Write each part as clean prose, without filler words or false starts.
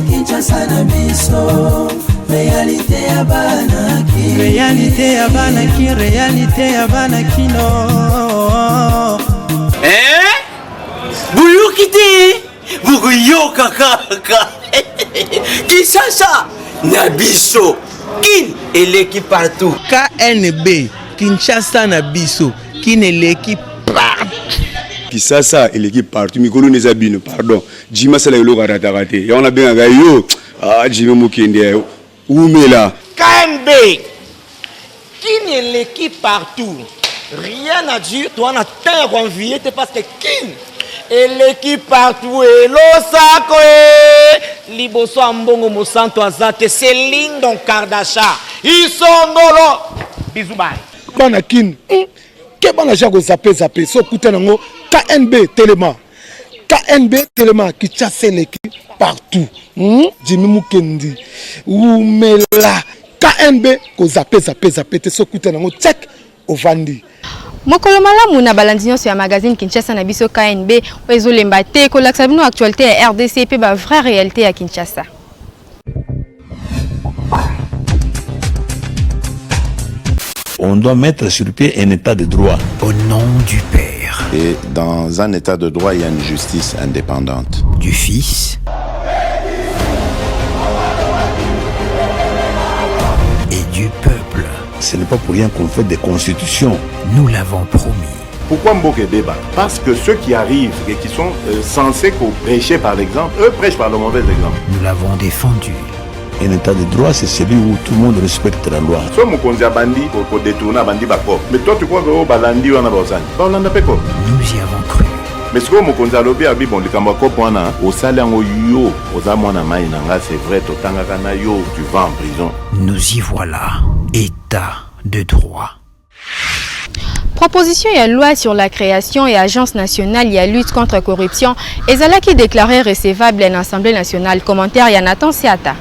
Kinshasa na biso réalité ya banaki réalité ya banaki réalité ya banaki no Buyukite bukuyoka kaka Kinshasa na biso kin eleki partout KNB Kinshasa na biso kin eleki partout Kinshasa eleki partout mikolo neza bino pardon Jima sala yolo karatakate ya on a bien yo Jima mukende umela KNB kin eleki partout rien à dire toi na terre envié parce que kin eleki partout et losako liboso ambongo mosanto azate Céline Don Kardasha isongolo bisous bye bana kin ke bana jako zape so kuta nango KNB Telema qui chasse l'équipe partout Jimmy Mukendi umela KNB ko zape te so kuta nango check ovandi Mokolo malamu na balandinyo sur magazine Kinshasa na biso KNB oezolemba te ko laksa bino actualité ya RDC pe ba vraie réalité à Kinshasa. On doit mettre sur pied un état de droit. Au nom du Père. Et dans un état de droit, il y a une justice indépendante. Du Fils. Et du peuple. Ce n'est pas pour rien qu'on fait des constitutions. Nous l'avons promis. Pourquoi Mboké débat? Parce que ceux qui arrivent et qui sont censés prêcher par l'exemple, eux prêchent par le mauvais exemple. Nous l'avons défendu. Un état de droit, c'est celui où tout le monde respecte la loi. Soit Mokonzi a bandi pour détourner bandi bako. Mais toi tu crois que au balandi wana bosani. Ba olanda peko. Nous y avons cru. Mais ce que Mokonzi a lobby abi bon likambo ko pona au salango yo oza mwana mai nanga c'est vrai totanga kana yo tu vas en prison. Nous y voilà. État de droit. Proposition et loi sur la création et agence nationale et lutte contre la corruption et Zala qui déclaré recevable en Assemblée nationale. Commentaire Yanatan Siata.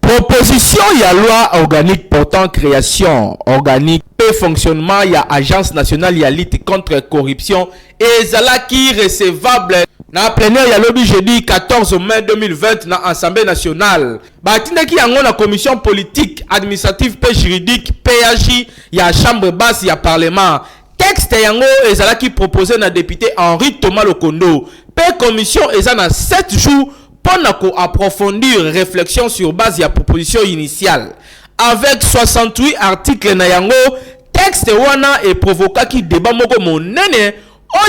Proposition il y a loi organique portant création organique et fonctionnement il y a agence nationale il y a lutte contre la corruption et Zala qui recevable na plénière ya lobby jeudi 14 mai 2020 na Assemblée nationale. Batinda ki yango na commission politique, administrative et juridique PAJ ya chambre basse ya parlement. Texte yango ezala ki proposé na député Henri Thomas Lokondo. Pe commission ezana 7 jours pour approfondir réflexion sur base ya proposition initiale. Avec 68 articles na yango, texte wana et provoka ki débat moko monene.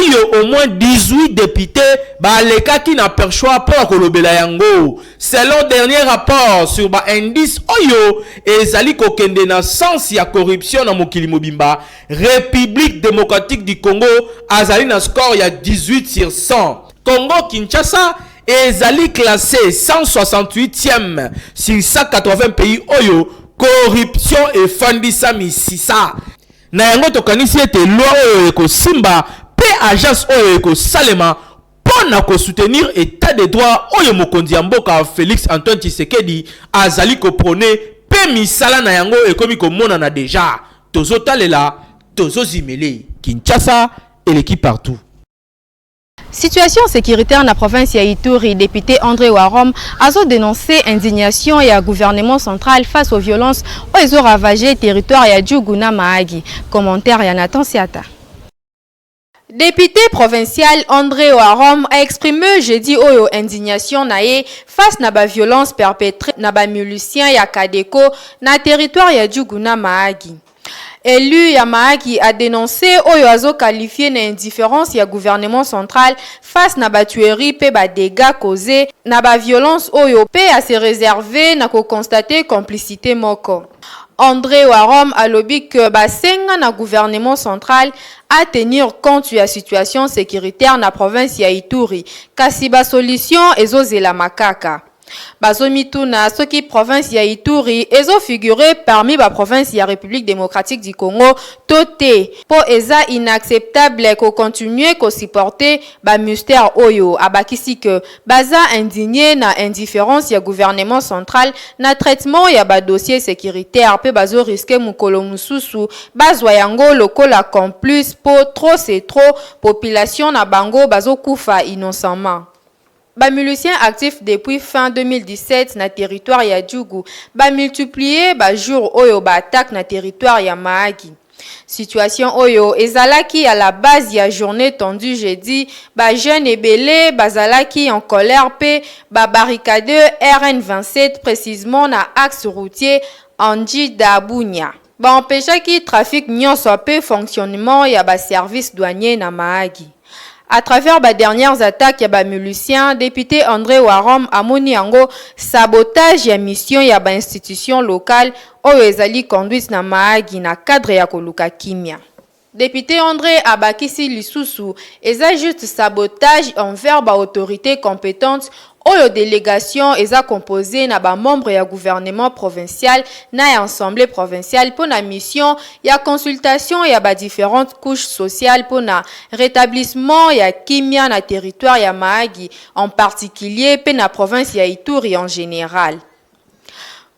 Oyo au moins 18 députés baleka qui n'a pas choix pour kolobela yango. Selon dernier rapport sur ba indice oyo ezali kokende na sens ya corruption na mokili mobimba, République démocratique du Congo azali na score ya 18 sur 100. Congo Kinshasa ezali classé 168e sur 180 pays oyo corruption et fandisa misisa. Na yango tokanisi ete loi oyo ekosimba agence oyo salema pona ko soutenir état de droit oyo mokonzi ya mboka Félix Antoine Tshisekedi azali ko prôner pe misala na yango ekomi ko mona na déjà tozo talela tozo zimeli Kinshasa et l'équipe partout. Situation sécuritaire na province ya Ituri, député André Warom a dénoncé indignation et à gouvernement central face aux violences aux ravagé territoire ya Djouguna Mahagi. Commentaire ya Nathan Siata. Député provincial André Warom a exprimé jeudi oyo indignation nae face na ba violence perpétrée na ba milicien ya Kadeko na territoire ya Djouguna Mahagi. Élu ya Mahagi a dénoncé oyo azo qualifié na indifférence ya gouvernement central face na ba tuerie pe ba dégâts causés na ba violence oyo pe a se réserver na ko constater complicité moko. André Warom a lobby que basenga na gouvernement central à tenir compte de la situation sécuritaire na province ya Ituri. Kasi ba solution ezozela makaka. Bazomituna, ce qui province ya Ituri, ezo figuré parmi la province ya République démocratique du Congo, toté. Po eza inacceptable ko continuer ko supporter ba mystère oyo, abakisi que baza indigné na indifférence ya gouvernement central na traitement ya ba dossier sécuritaire, pe bazo risquer mukolo mususu, bazwa yango lokola complice po trop c'est trop, population na bango bazo kufa innocemment. Ba milicien actif depuis fin 2017 na territoire ya Djougou, ba multiplié ba jour oyo ba attaque na territoire ya Mahagi. Situation oyo ezalaki à la base ya journée tendue jeudi, ba jeunes ebele bazalaki en colère pe ba barricadeur RN27 précisément na axe routier Anji Dabunya. Ba empêchaki trafic nyonso pe fonctionnement ya ba service douanier na Mahagi. À travers les dernières attaques, il y a des miliciens, député André Warom amoni ango sabotage ya mission ya ba institution locale oyo ezali conduite na Mahagi na cadre ya koluka kimia. Député André abakisi lisusu eza juste sabotage envers ba autorité compétente oyo délégation eza composée na ba membre ya gouvernement provincial na ya assemblée provinciale pour na mission ya consultation ya ba différentes couches sociales pour na rétablissement ya kimia na territoire ya Mahagi en particulier pe na province ya Ituri en général.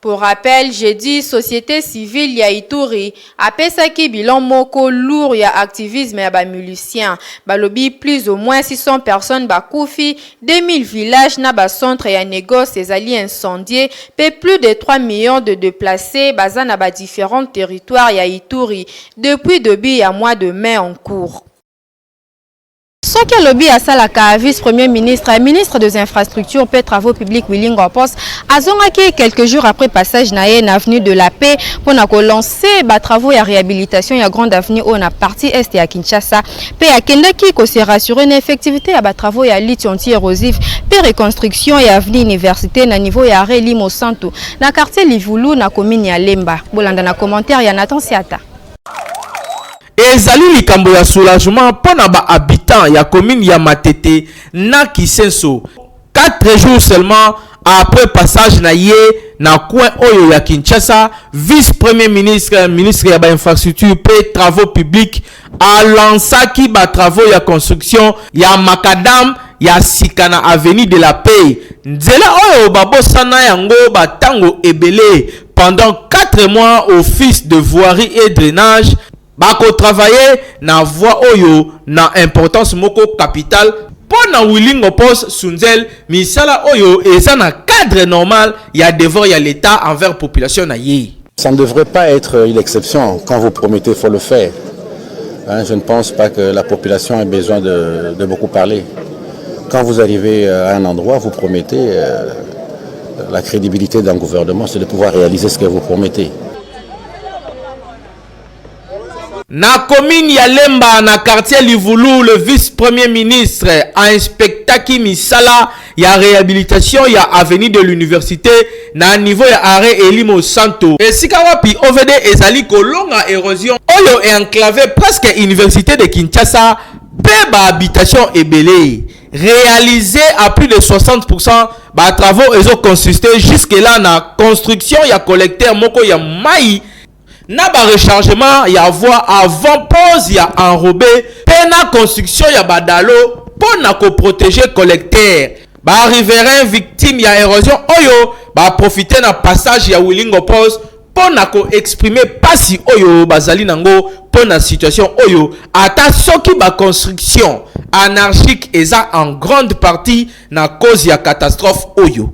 Pour rappel, jeudi, société civile ya Ituri apesaki bilan moko lourd ya activisme ya ba milicien. Balobi plus ou moins 600 personnes bakufi, 2000 villages na ba centre ya négoce ezali incendié, pe plus de 3 millions de déplacés baza na ba différents territoires ya Ituri depuis début ya mois de mai en cours. Soki Lobi Asalaka, vice-premier ministre et ministre des infrastructures et travaux publics Willy Ngopos, azongaki quelques jours après passage na avenue de la Paix pour lancer les travaux de réhabilitation ya grande avenue au na partie est ya Kinshasa. Pe akendaki ko se rassurer une effectivité ya travaux ya lit anti-érosif, pe reconstruction ya avenue université na niveau ya Limo Santo na quartier Livulu na commune ya Lemba. Bolanda na commentaire ya Nathan Siata. Ezali likambo ya soulagement pona ba habitants ya commune ya Matete na Kisenso 4 jours seulement après passage na ye na coin oyo ya Kinshasa, vice-premier ministre ministre ya ba infrastructure pe travaux publics a lancé ba travaux ya construction ya makadam ya sikana avenue de la Paix. Nzela oyo babosana yango batango ebele pendant 4 mois office de voirie et drainage. Bako travailler na voie oyo na importance moko capital pour na Willy Ngopos Sunzel misala oyo eza na cadre normal ya devoir ya l'état envers population na ye. Ça ne devrait pas être une exception. Quand vous promettez, il faut le faire. Je ne pense pas que la population ait besoin de beaucoup parler. Quand vous arrivez à un endroit, vous promettez. La crédibilité d'un gouvernement, c'est de pouvoir réaliser ce que vous promettez. Na commune ya Lemba na quartier Livulu, le vice-premier ministre a inspecté misala ya réhabilitation ya avenue de l'université na niveau ya arrêt Elimo Santo. Et sika wapi OVD ezali kolonga érosion oyo est enclavé presque université de Kinshasa pe ba habitation ebele réalisé à plus de 60%. Ba travaux ezo consisté jusque là na construction ya collecteur moko ya mai na ba rechargement ya voie avant pause ya enrobé pena construction ya badalo pour na ko protéger collecteur ba riverain victime ya érosion oyo ba profiter na passage ya Willy Ngopos pour na ko exprimer pasi oyo bazali nango pour na situation oyo ata soki ba construction anarchique eza en grande partie na cause ya catastrophe oyo.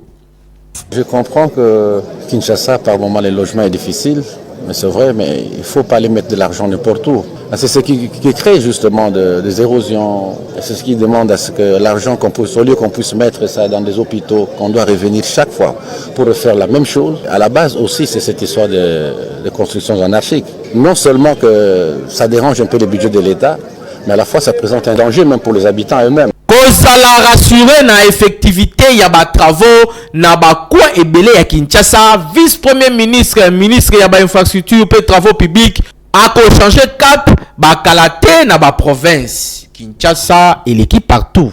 Je comprends que Kinshasa par moment les logements est difficile. Mais c'est vrai, mais il ne faut pas aller mettre de l'argent n'importe où. C'est ce qui crée justement des érosions. C'est ce qui demande à ce que l'argent au lieu qu'on puisse mettre ça dans des hôpitaux, qu'on doit revenir chaque fois pour refaire la même chose. À la base aussi, c'est cette histoire de constructions anarchiques. Non seulement que ça dérange un peu le budget de l'État, mais à la fois ça présente un danger même pour les habitants eux-mêmes. Kozala rassuré na effectivité ya ba travaux na ba coin ebele ya Kinshasa, vice-premier ministre ministre ya ba infrastructure pe travaux publics a ko changer cap ba kalate na ba province Kinshasa et l'équipe partout.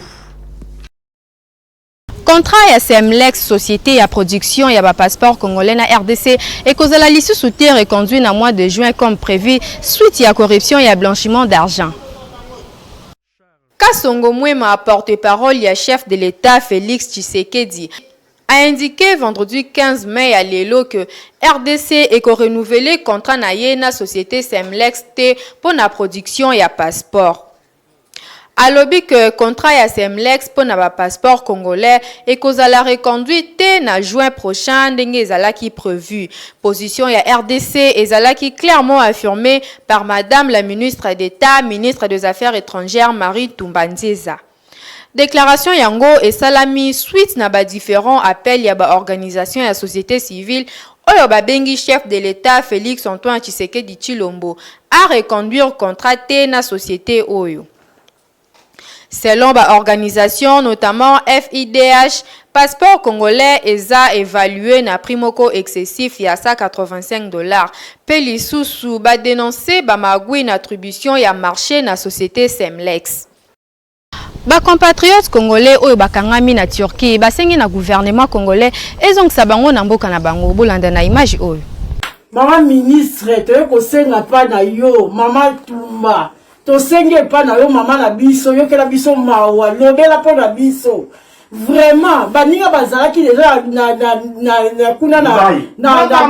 contrat ya Semlex société ya production ya ba passeport congolais na RDC et cause la liste sous terre est conduit na mois de juin comme prévu suite ya corruption et à blanchiment d'argent. Kasongo Mwema, porte-parole ya chef de l'État Félix Tshisekedi, a indiqué vendredi 15 mai à Lelo que RDC est renouvelé contrat na yena société Semlex T pour la production ya passeport. A lobby que contrat ya Semlex pour na passeport congolais et cause la reconduite na juin prochain ndenge ezalaki prévu. Position ya RDC ezalaki clairement affirmée par madame la ministre d'État, ministre des Affaires étrangères Marie Tumbanzieza. Déclaration yango et salami suite na ba différents appels ya ba organisation ya société civile oyo ba bengi chef de l'État Félix Antoine Tshisekedi Tshilombo à reconduire contrat te na société oyo. Selon l'organisation, notamment FIDH, passeport congolais ESA évalué na primoko excessif ya $185. Pelisusu ba dénoncé ba magui na attribution ya marché na société Semlex. Ba compatriotes congolais oyo bakangami na Turquie basengi na gouvernement congolais ezongisa bango na mboka na bango bolanda na image oyo. Mama ministre toye kosenga pa na yo mama Tumba. To senge pa na yo mama na biso yo kela biso mawa lobela po na biso vraiment baninga bazalaki déjà na kuna na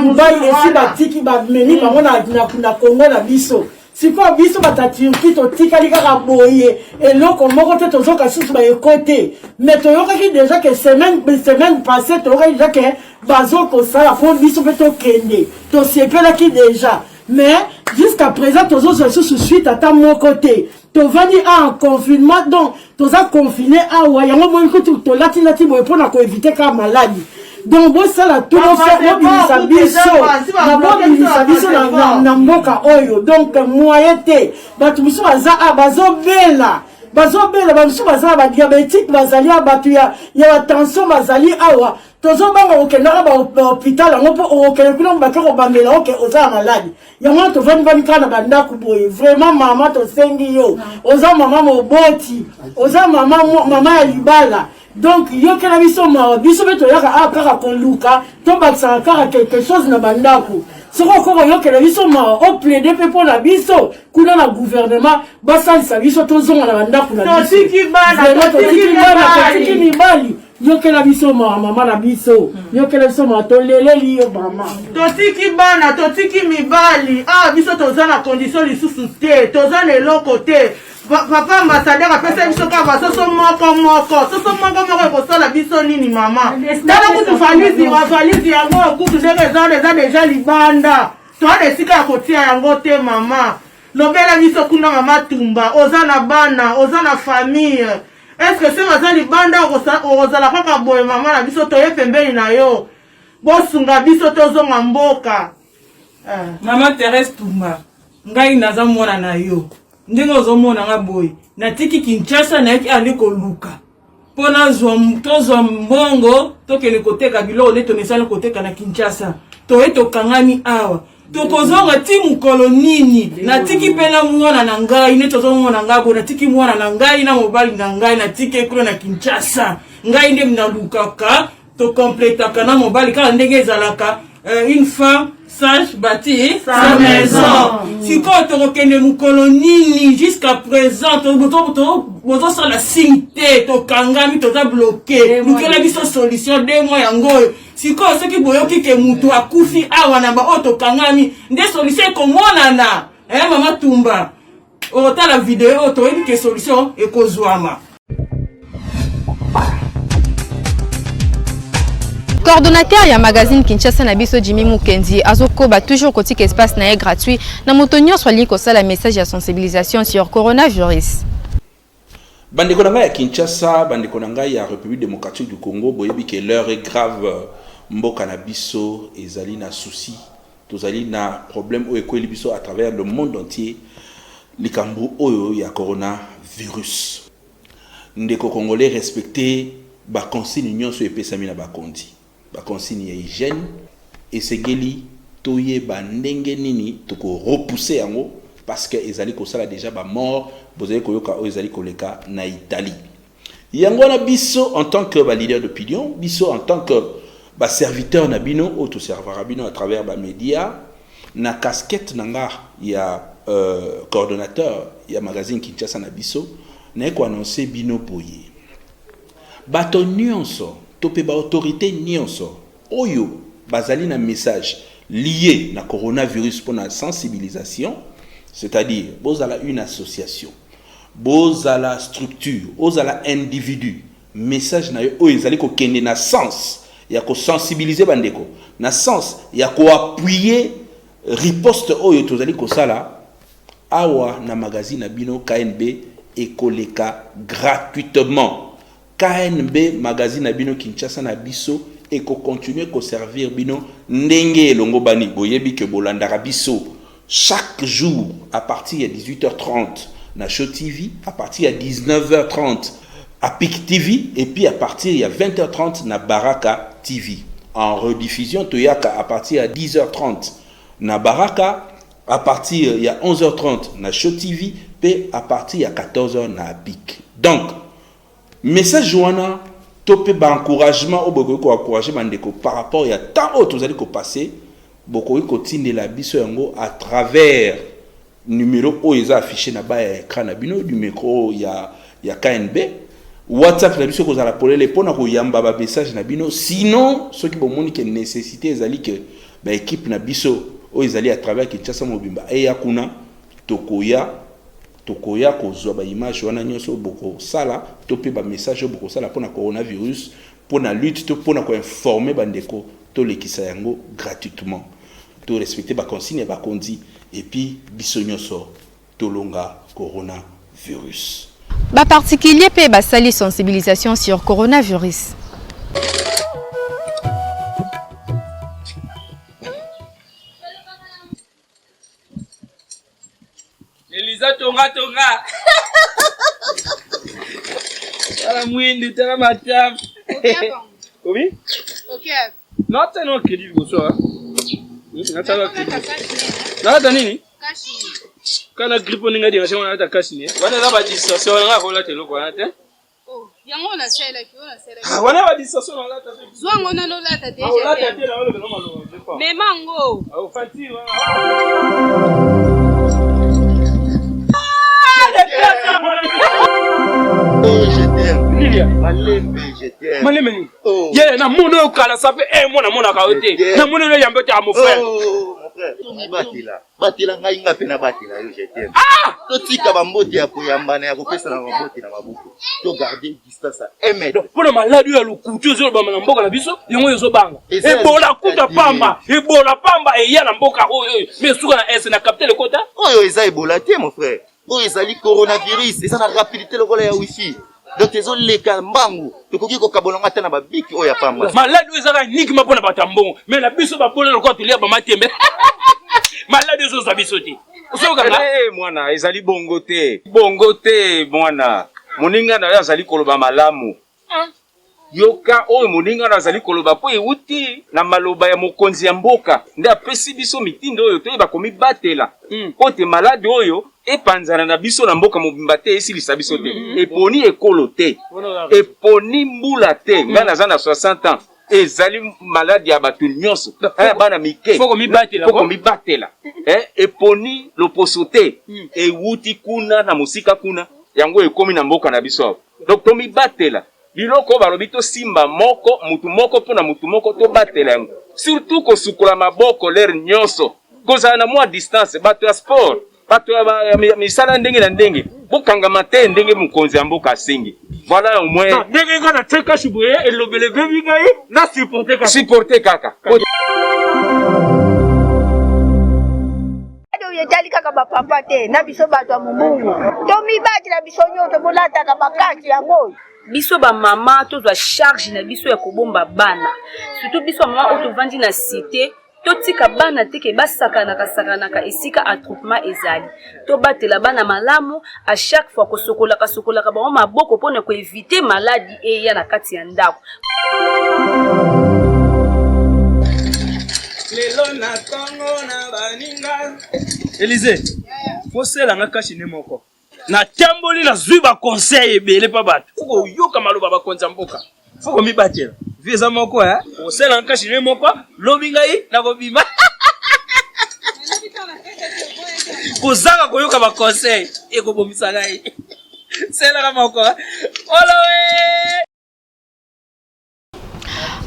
Dubai esi batiki ba meni bango na Congo na biso siko biso batatirki to tikali kaka boye eloko moko te tozoka susu ba ekote mais to yokaki déjà que semaine passée to yokaki déjà que bazo ko sala fo biso pe to kende to sepelaki déjà. Mais jusqu'à présent, tous autres sous suite à ta mon côté. Tu vas dire en confinement, donc tu as confiné à Wayango, tu as lati pour éviter qu'un maladie. Donc bon ça là tout le monde na mboka oyo. Donc moyenté, batu musu baza bazo bela. Bazobela bamusu baza ba diabétique bazali abatu ya tension bazali awa. Tozo banga okenda ba hôpital ngo po okenda kuna bakako bambela oke oza malade. Yango to vani kana banda kuboye. Vraiment mama to sengi yo. Oza mama moboti. Oza mama ya libala. Donc yo kena biso beto yaka akaka konluka to bakisa kaka quelque chose na bandako. Soko ko yo kena biso o plaider pe pour la biso kuna na gouvernement basalisa biso tozonga na bandako na biso. Tiki mibali. Yo kela biso mama na biso. Yo kela biso to leleli yo mama. Totiki bana, totiki mibali. Biso toza na condition lisusu te, toza na eloko te. Papa ambassadeur apesa biso ka basoso moko. Soso moko ekosala biso nini mama. Tala kutu valise yango kutu eza déjà libanda. Toa desika ya kotia yango te mama. Lobela biso kuna mama Tumba, oza na bana, oza na famille. Est-ce que c'est matin libanda ozala kaka boye mama na biso toye pembeni na yo. Bosunga biso tozonga mboka. Mama Thérèse Tumba, ngai naza mwana na yo. Ndenge ozomona nga boye. Natiki Kinshasa na yaki ali koluka. Pona tozwa mbongo tokende koteka biloko ne tonesala koteka na Kinshasa. Toye tokangami awa. Tokozonga ti mukolo nini natiki pena mwana na ngai ne tozomona ngabo natiki mwana na ngai na mobali na ngai natiki ekolo na Kinshasa ngai nde mnalukaka to complétaka na mobali kala ndenge ezalaka une femme sage bâtie sa maison. Si quand tu reconnais mon colonie jusqu'à présent, tu as la cité, tu kangami, tu as bloqué. Nous avons une solution 2 mois yango. Si quand ceux qui voient que mutu akufi awana ba auto kangami, des solutions comme nana. Maman Tumba. Ota la vidéo, tu as une solution et kozwama. Coordonnateur ya magazine Kinshasa na biso Jimmy Mukendi azokoba toujours kotik espace na gratuit na motonyo swali ko sala message ya sensibilisation sur coronavirus. Bandeko nanga ya Kinshasa, bandeko nanga ya République démocratique du Congo, boyebi que l'heure est grave, mboka na biso ezali na souci, tozali na problème o ekweli biso à travers le monde entier, likambo oyo ya coronavirus. Ndeko congolais respecter ba consigne nyonso epesami na bakondi. Ba consigne ya hygiène esengeli toyeba ndenge nini toko repousser yango parce que ezali ko sala déjà ba mort bozali koyoka o ezali koleka na Italie Yangona biso en tant que leader d'opinion, biso en tant que serviteur nabino, auto-serveur nabino à travers les médias, na casquette nanga, il y a coordonnateur, il y a magazine Kinshasa Nabiso, na ko annoncer bino boye. Bato nyonso, topé ba autorité nyonso, oyo bazali na message lié na coronavirus pour la sensibilisation, c'est-à-dire bozala une association, bozala structure, bozala individu, message na yo oyo ezali ko kende na sens ya ko sensibiliser bandeko, na sens ya ko appuyer riposte oyo tozali ko sala awa na magazine bino KNB ekoleka gratuitement. KNB magazine bino Kinshasa na biso et qu'on continue à servir bino ndenge longo bani boyebi ke bolandara biso chaque jour à partir de 18h30 na Show TV, à partir de 19h30 à PIC TV et puis à partir de 20h30 na Baraka TV. En rediffusion toyaka à partir de 10h30 na Baraka, à partir de 11h30 na Show TV et à partir de 14h na PIC. Donc message joana topé ba encouragement au beaucoup ko encourager bandeko par rapport à tant autres vous allez ko passer beaucoup ko tinde la biso yango à travers numéro o eza affiché na ba écran na bino du micro ya KNB WhatsApp la biso ko za la polele pona ko yamba ba message na bino sinon ceux qui bomoni que nécessité ezali que ba équipe na biso o ezali à travers Kinshasa Mobimba et yakuna tokoya kozwa ba image wana nyonso boko sala topé ba message boko sala pona coronavirus pona lutte to pona ko informer bandeko to lekisa yango gratuitement to respecter ba consigne ba kondi et puis biso nyonso to longa coronavirus ba particulier pe ba sali sensibilisation sur coronavirus. Elisa tonga. Ala mwindi tena matamu. Oui? OK. Non, c'est non crédit bonsoir. Nata nini? Kashi. Kana grippe ninga dia sema nata kashi ni. Wana za ba distraction nga kola telo kwa nata. Oh, yango na sela ki. Ah, wana ba distraction na lata. Zwango na no lata deja. Ah, lata tela wala no malo. Memango. Ah, fati wana. Malemeni. Yeah, na mono kala ça fait un mois na mona ka ote. Na mono le yambe ta mon frère. Batila ngai ngape na batila yo jetem. Ah! To tika ba mboti ya koyambana ya kopesa na maboti na mabuku. To garder distance à 1 mètre. Pour le malade ya lukutu zo ba na mboka na biso, yango yo zo banga. Ebola kuta pamba, ebola pamba e ya na mboka oyo. Mais suka na S na capter le quota. Oyo eza ebola te mon frère. Oyo ezali coronavirus, eza na rapidité lokola ya wifi. Donc les autres les cambangu, tu peux dire que Kabolanga tena ba biki oya pamba. Malade ezaka nikima pona batambo, mais la biso ba pona lokwa tulia ba matembe. Malade zo za biso te. Osoka nga mwana ezali bongo te mwana. Moninga na azali koloba malamu. Yoka oyo moninga na azali koloba po euti na maloba ya mokonzi ya mboka. Nde apesi biso mitindo oyo to ba komi batela. Pote malade oyo epanzana na biso na mboka mobimba te esilisa biso te. Eponi ekolo te. Eponi mbula te. Nga naza na 60 ans. Ezali malade ya batu nyonso. Bana mike. Foko mi batela. Eponi loposo te. Euti kuna na musika kuna. Yango ekomi na mboka na biso. Donc to mi batela. Biloko balobi to simba moko mutu moko pona mutu moko to batela yango. Surtout ko sukola maboko l'air nyonso. Kozala na mwa distance bato ya sport. Bato ya misala ndenge na ndenge. Bokanga mate ndenge mukonzi ya mboka asengi. Voilà au moins. Ndenge ngana teka shibuye elobele bebi ngai na supporter kaka. Supporter kaka. Yetali kaka ba papa te na biso bato mumbungu. To mibati na biso nyoto bolata ka bakati yango. Biso ba mama tozwa charge na biso ya kobomba bana. Surtout biso mama otovandi na cité. Totika bana teke basakanaka esika attroupement ezali. To batela bana malamu à chaque fois ko sokola ka ba maboko pona ko éviter maladie et ya na kati ya ndako. Lelo na Congo na baninga. Elise. Fosela nga kashi ne moko. na tamboli na zwi ba conseil ebele pa bato fuko yoka maloba ba konza mboka fuko mibatela vieza moko osela nkashi ne moko lobi ngai na kobima kozanga koyoka ba conseil ekobomisa ngai sela kama moko olawe.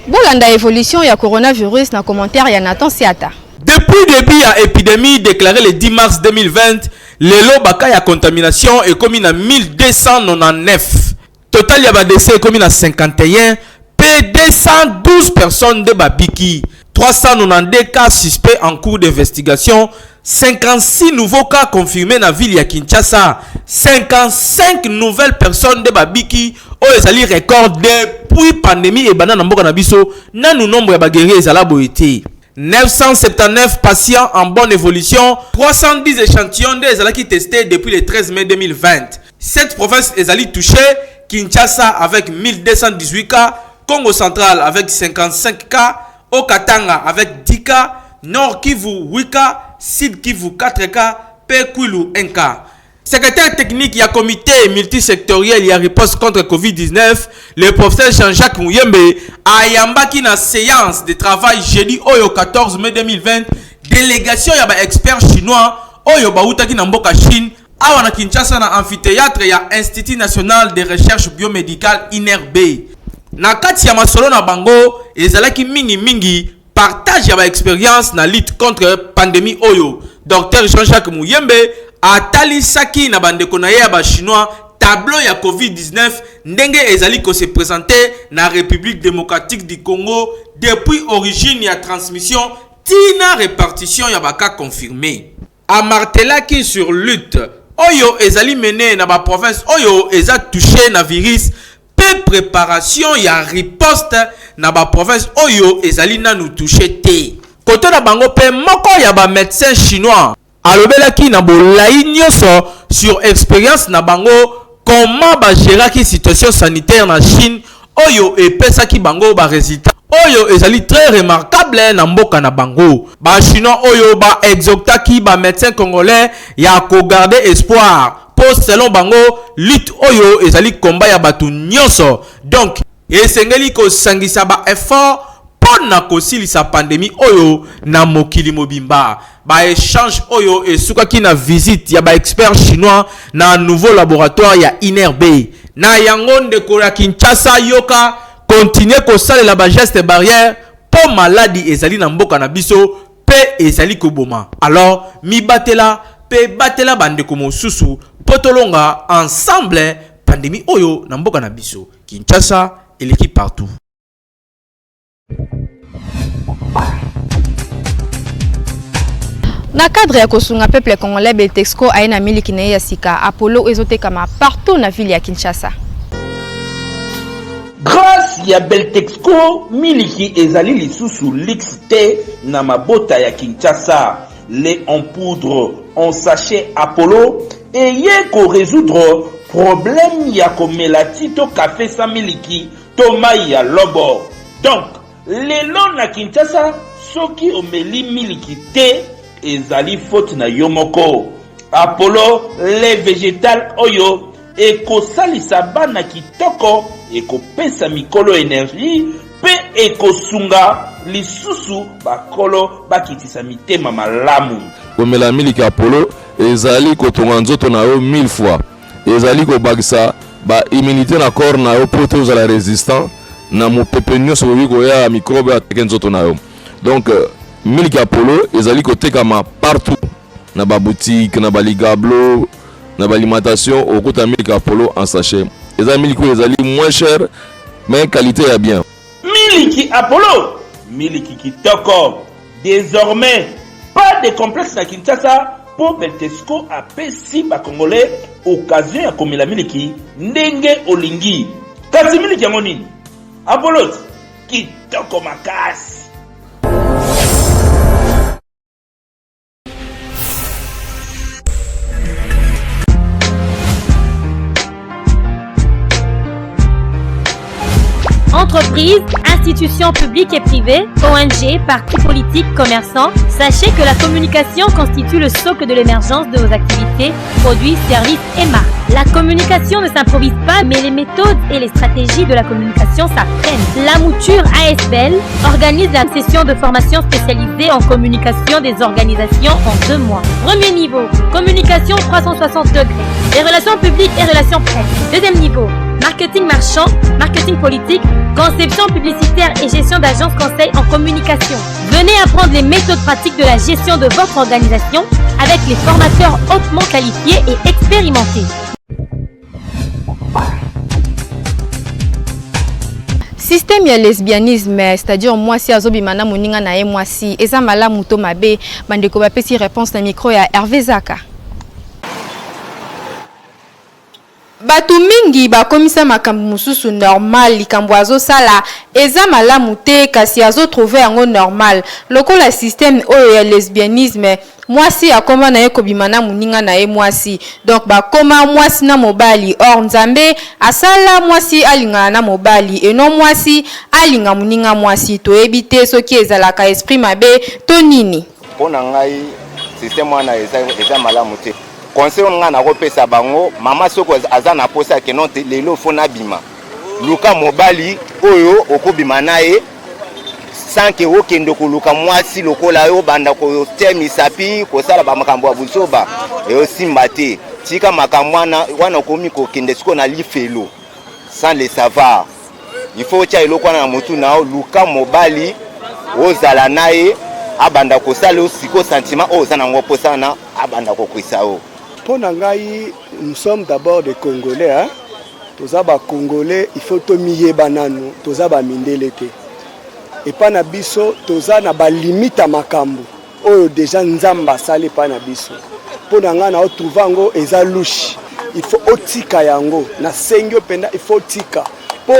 Bolanda évolution ya coronavirus na commentaire ya Nathan Siata. Depuis le début de l'épidémie déclarée le 10 mars 2020, le lot de contamination est commis à 1299. Total y a décès est commis à 51. P212 personnes de Babiki. 392 cas suspects en cours d'investigation. 56 nouveaux cas confirmés dans la ville de Kinshasa. 55 nouvelles personnes de Babiki. Oh, les record depuis pandémie et banane en Bokanabiso. Nan nous nombre de guéris et la boité. 979 patients en bonne évolution, 310 échantillons des alaki testés depuis le 13 mai 2020. Cette province est allée touchée, Kinshasa avec 1218 cas, Congo central avec 55 cas, Okatanga avec 10 cas, Nord Kivu 8 cas, Sud Kivu 4 cas, Pekwilu 1 cas. Secrétaire technique, il y a comité multisectoriel, il y a riposte contre Covid-19. Le professeur Jean-Jacques Mouyembe a yambaki na séance de travail jeudi oyo 14 mai 2020. Délégation il y a expert chinois oyo bautaki na mboka Chine. Awa na Kinshasa na amphithéâtre il y a Institut national de recherche biomédicale INRB. Na kati ya masolo na bango ezalaki mingi partage ya ba expérience na lutte contre pandémie oyo. Docteur Jean-Jacques Mouyembe atali saki na bandeko na ye ya ba chinois tableau ya Covid-19 ndenge ezali ko se présenter na République démocratique du Congo depuis origine ya transmission tina répartition ya ba cas confirmé. Amartelaki sur lutte oyo ezali mené na ba province oyo eza touché na virus pe préparation ya riposte na ba province oyo ezali nanu touché te. Côté na bango pe moko ya ba médecin chinois alobelaki na bolai nyoso sur expérience na bango comment ba gérer situation sanitaire na Chine oyo epesaki bango ba résultat oyo ezali très remarquable na mboka na bango. Ba chinois oyo ba exoctaki ba médecin congolais ya ko garder espoir pour selon bango lutte oyo ezali combat ya batu nyoso. Donc esengeli ko sangisa ba effort na kosilisa pandémie oyo na mokili mobimba. Ba échange oyo esukaki na visite ya ba expert chinois na nouveau laboratoire ya INRB. Na yango ndeko ya Kinshasa yoka continuer kosalela ba geste barrière po maladie ezali na mboka na biso pe ezali koboma. Alors mi batela pe batela bandeko mosusu potolonga ensemble pandémie oyo na mboka na biso. Kinshasa eleki partout. Na cadre ya kosunga peuple congolais Beltexco aina miliki na ya sika Apollo ezotekama partout na ville ya Kinshasa. Grâce ya Beltexco miliki ezali lisusu lixte na mabota ya Kinshasa. Les en poudre en sachet Apollo eye ko résoudre problème ya komela tito café sa miliki tomai ya lobo. Donc lelo na Kinshasa soki omeli miliki te ezali faute na yomoko. Apollo lait végétal oyo ekosalisa bana kitoko ekopesa mikolo énergie pe ekosunga lisusu bakolo bakitisa mitema malamu. Komela miliki Apollo ezali kotonga nzoto na yo 1000 fois. Ezali kobakisa ba immunité na corps na yo po tozala résistant na mopepe nyonso ko ya microbe atake nzoto na yo. Donc miliki Apollo ezali kotekama partout na ba boutique na ba ligablo na ba alimentation okota miliki Apollo en sachet. Ezali miliki ezali moins cher mais qualité ya bien. Miliki Apollo, miliki kitoko. Désormais pas de complexe na Kinshasa pour Beltexco apesi ba congolais occasion ya komela miliki ndenge olingi. Kasi miliki yango nini? Apollo kitoko makasi. Entreprises, institutions publiques et privées, ONG, partis politiques, commerçants, sachez que la communication constitue le socle de l'émergence de vos activités, produits, services et marques. La communication ne s'improvise pas, mais les méthodes et les stratégies de la communication s'apprennent. La Mouture ASBL organise la session de formation spécialisée en communication des organisations en 2 mois. Premier niveau, communication 360 degrés, les relations publiques et relations presse. Deuxième niveau, marketing marchand, marketing politique, conception publicitaire et gestion d'agence conseil en communication. Venez apprendre les méthodes pratiques de la gestion de votre organisation avec les formateurs hautement qualifiés et expérimentés. Système ya lesbianisme, c'est-à-dire moi si azobimana moninga na ye moi si eza malamu to mabe bandeko bapesi réponse na micro ya Hervé Zaka. Batu mingi bakomisa makambo mususu normal likambo azosala eza malamu te kasi azotrouver yango normal lokola système oyo ya lesbianisme mwasi akoma na ye kobimana moninga na ye mwasi donc bakoma mwasi na mobali or nzambe asala mwasi alingana na mobali eno mwasi alinga moninga mwasi toyebi te soki ezalaka esprit mabe to nini mpona ngai système wana eza malamu te conseil nga na kopesa bango mama soko aza na posa ke non lelo fona bima luka mobali oyo okobima naye sans que okende koluka mwasi lokola yo banda ko temisa pi kosala ba makambo ya busoba e osimba te tika makambo wana komi ko kende siko na lifelo sans le savoir il faut tia eloko na mutu na luka mobali ozala naye abanda kosala osiko sentiment ozana ngo posana abanda ko kwisao. Pour Nangaï, nous sommes d'abord des Congolais. Hein? Tous les Congolais, il faut miyer banano, tous les mindelete. Et pas na biso, tous les na limite à makambo. Oh déjà nzamba sale pas na biso. Pour Nangaï na trouvango eza louche. Il faut otika yango. Na sengyo penda il faut tika. Pour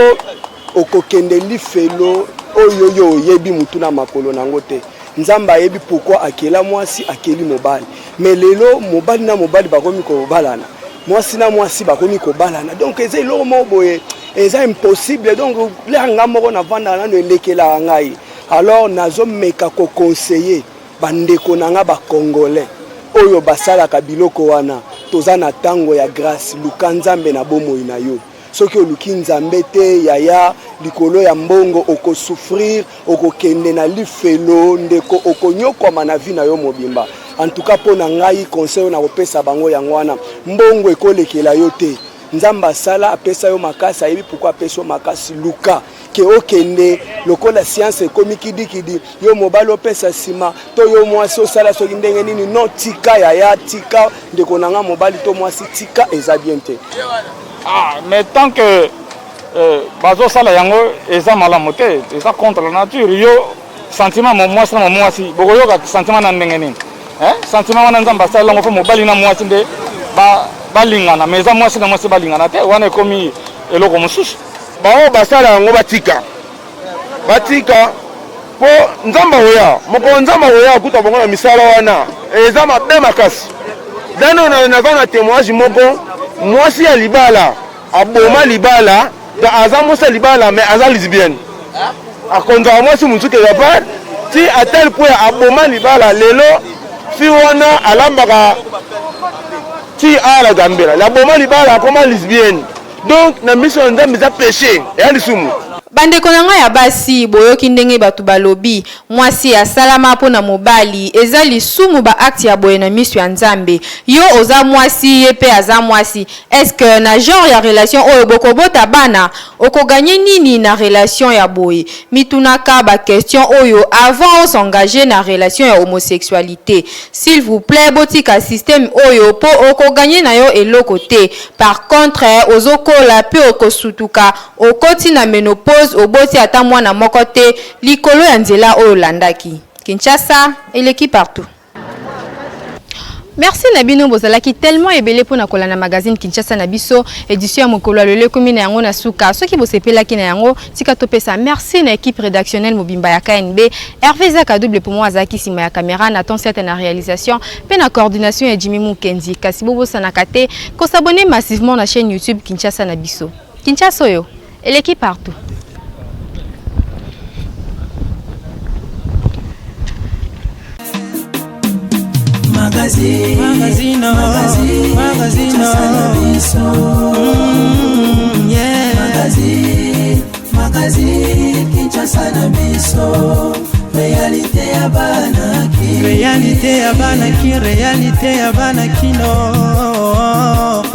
okokende li felo oyoyo yebi mutuna makolo nangote. Nzamba yebi pourquoi akela mwasi akeli mobali. Mais lelo mobali na mobali bakomi ko balana. Mwasi na mwasi bakomi ko balana. Donc eza lo moboye eza impossible donc la ngamoko na vanda na lekela ngai. Alors nazo meka ko conseiller bandeko nanga ba congolais. Oyo basala ka biloko wana toza na tango ya grâce lukanzambe na bomo ina yo. Soki oluki nzambe te yaya likolo ya mbongo oko souffrir oko kende na lifelo ndeko oko nyokoma na vi na yo mobimba. En tout cas pona ngai conseil na kopesa bango yango wana mbongo ekolekela yo te nzamba sala apesa yo makasi ayebi pourquoi apesa yo makasi luka ke okende lokola science komiki dikidi yo mobali opesa sima to yo mwasi osala soki ndenge nini no tika yaya tika ndeko nanga mobali to mwasi tika eza bien te. Ah, mais tant que bazo sala yango eza malamu te eza contre la nature yo sentiment mo mwasi na mwasi bokoyoka sentiment na ndenge nini sentiment wana nzamba sala ngo fo mobali na mwasi nde balingana mais eza mwasi na mwasi balingana te wana ekomi eloko mosusu bao basala yango batika po nzamba oya moko nzamba oya kuta bongo na misala wana eza mabe makasi dano naza na témoignage moko mwasi ya libala aboma libala da aza mwasi libala mais aza lesbienne akonza mwasi musuke ya part ti à tel point aboma libala lelo fi wana alambaka ti ala gambela la boma libala koma lesbienne donc na mission nzambe za péché ya lisumu. Bandeko nanga ya basi boyoki ndenge batu balobi mwasi asalama po na mobali eza lisumu ba acte ya boye na misu ya nzambe yo oza mwasi ye pe aza mwasi est-ce que na genre ya relation oyo bokobota bana okoganye nini na relation ya boye mitunaka ba question oyo avant on s'engager na relation ya homosexualité s'il vous plaît botika système oyo po okoganye na yo eloko te par contre ozokola pe okosutuka okoti na menopause oboti ata mwana moko te likolo ya nzela oyo landaki. Kinshasa eleki partout. Merci Nabino bozalaki tellement ebele pour na kolana magazine Kinshasa na biso édition ya mokolo lelo komi na yango na suka soki bosepelaki na yango tika topesa merci na équipe rédactionnelle mobimba ya KNB Hervé Zaka double pour moi Zaki sima ya caméra na ton cette na réalisation pe na coordination ya Jimmy Mukenzi kasi bobo sanakate ko s'abonner massivement na chaîne YouTube Kinshasa na biso Kinshasa yo eleki partout. Kinshasa na biso réalité ya banaki réalité ya banaki réalité ya banaki no